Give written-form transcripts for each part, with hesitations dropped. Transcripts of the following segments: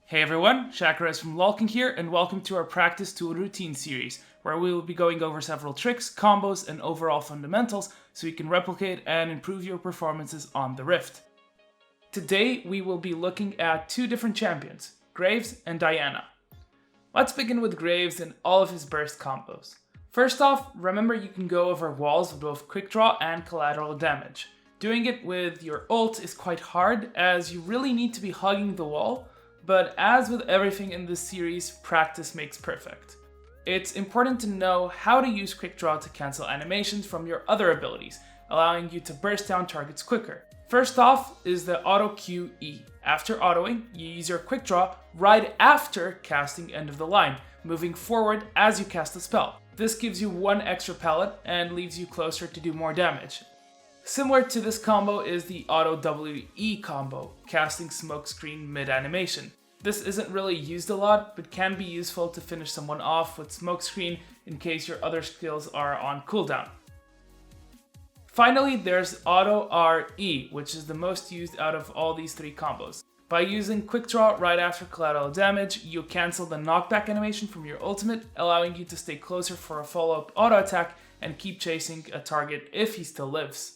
Hey everyone, Shakarez from Lolking here, and welcome to our Practice Tool Routine series, where we will be going over several tricks, combos, and overall fundamentals so you can replicate and improve your performances on the Rift. Today we will be looking at two different champions, Graves and Diana. Let's begin with Graves and all of his burst combos. First off, remember you can go over walls with both quick draw and collateral damage. Doing it with your ult is quite hard, as you really need to be hugging the wall, but as with everything in this series, practice makes perfect. It's important to know how to use quick draw to cancel animations from your other abilities, allowing you to burst down targets quicker. First off is the auto Q E. After autoing, you use your quick draw right after casting end of the line, moving forward as you cast the spell. This gives you one extra pellet and leaves you closer to do more damage. Similar to this combo is the auto WE combo, casting smokescreen mid-animation. This isn't really used a lot, but can be useful to finish someone off with smokescreen in case your other skills are on cooldown. Finally, there's auto RE, which is the most used out of all these three combos. By using quick draw right after collateral damage, you cancel the knockback animation from your ultimate, allowing you to stay closer for a follow-up auto attack and keep chasing a target if he still lives.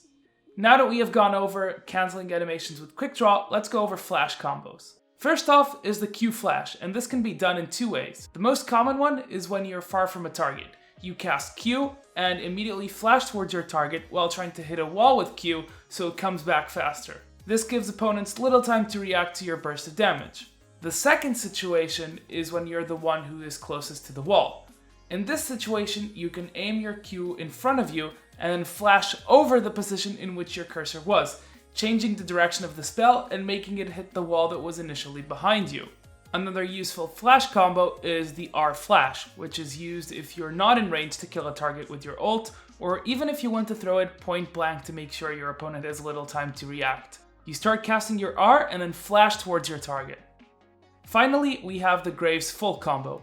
Now that we have gone over cancelling animations with quick draw, let's go over flash combos. First off is the Q flash, and this can be done in two ways. The most common one is when you're far from a target. You cast Q and immediately flash towards your target while trying to hit a wall with Q so it comes back faster. This gives opponents little time to react to your burst of damage. The second situation is when you're the one who is closest to the wall. In this situation, you can aim your Q in front of you and then flash over the position in which your cursor was, changing the direction of the spell and making it hit the wall that was initially behind you. Another useful flash combo is the R flash, which is used if you're not in range to kill a target with your ult, or even if you want to throw it point blank to make sure your opponent has little time to react. You start casting your R and then flash towards your target. Finally, we have the Graves full combo.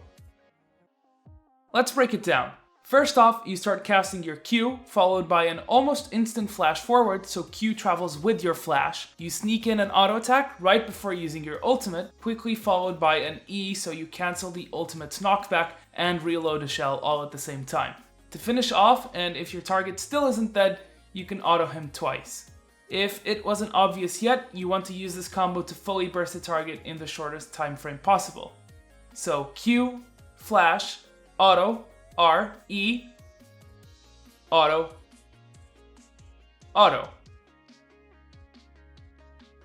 Let's break it down. First off, you start casting your Q, followed by an almost instant flash forward, so Q travels with your flash. You sneak in an auto attack right before using your ultimate, quickly followed by an E, so you cancel the ultimate's knockback and reload a shell all at the same time. To finish off, and if your target still isn't dead, you can auto him twice. If it wasn't obvious yet, you want to use this combo to fully burst the target in the shortest time frame possible. So Q, flash, auto, R, E, auto, auto.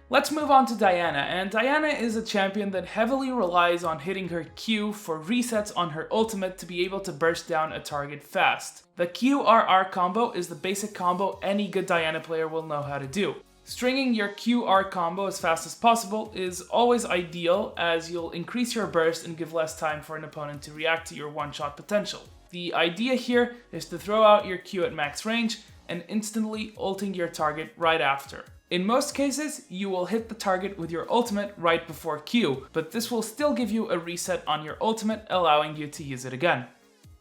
Let's move on to Diana, and Diana is a champion that heavily relies on hitting her Q for resets on her ultimate to be able to burst down a target fast. The QRR combo is the basic combo any good Diana player will know how to do. Stringing your QR combo as fast as possible is always ideal, as you'll increase your burst and give less time for an opponent to react to your one-shot potential. The idea here is to throw out your Q at max range and instantly ulting your target right after. In most cases, you will hit the target with your ultimate right before Q, but this will still give you a reset on your ultimate, allowing you to use it again.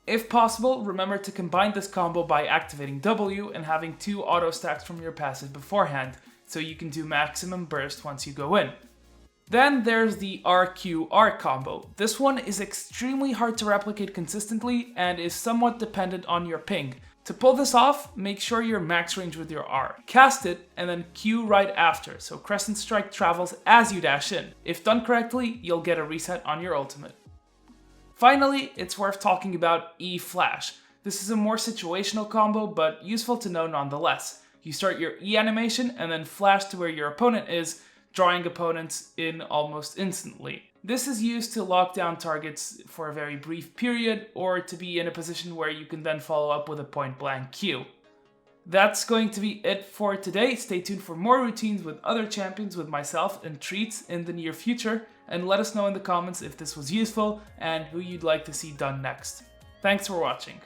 If possible, remember to combine this combo by activating W and having two auto stacks from your passive beforehand, so you can do maximum burst once you go in. Then there's the RQR combo. This one is extremely hard to replicate consistently and is somewhat dependent on your ping. To pull this off, make sure you're max range with your R. Cast it and then Q right after, so Crescent Strike travels as you dash in. If done correctly, you'll get a reset on your ultimate. Finally, it's worth talking about E Flash. This is a more situational combo, but useful to know nonetheless. You start your E animation and then flash to where your opponent is, drawing opponents in almost instantly. This is used to lock down targets for a very brief period, or to be in a position where you can then follow up with a point blank Q. That's going to be it for today. Stay tuned for more routines with other champions with myself and Treatz in the near future, and let us know in the comments if this was useful and who you'd like to see done next. Thanks for watching.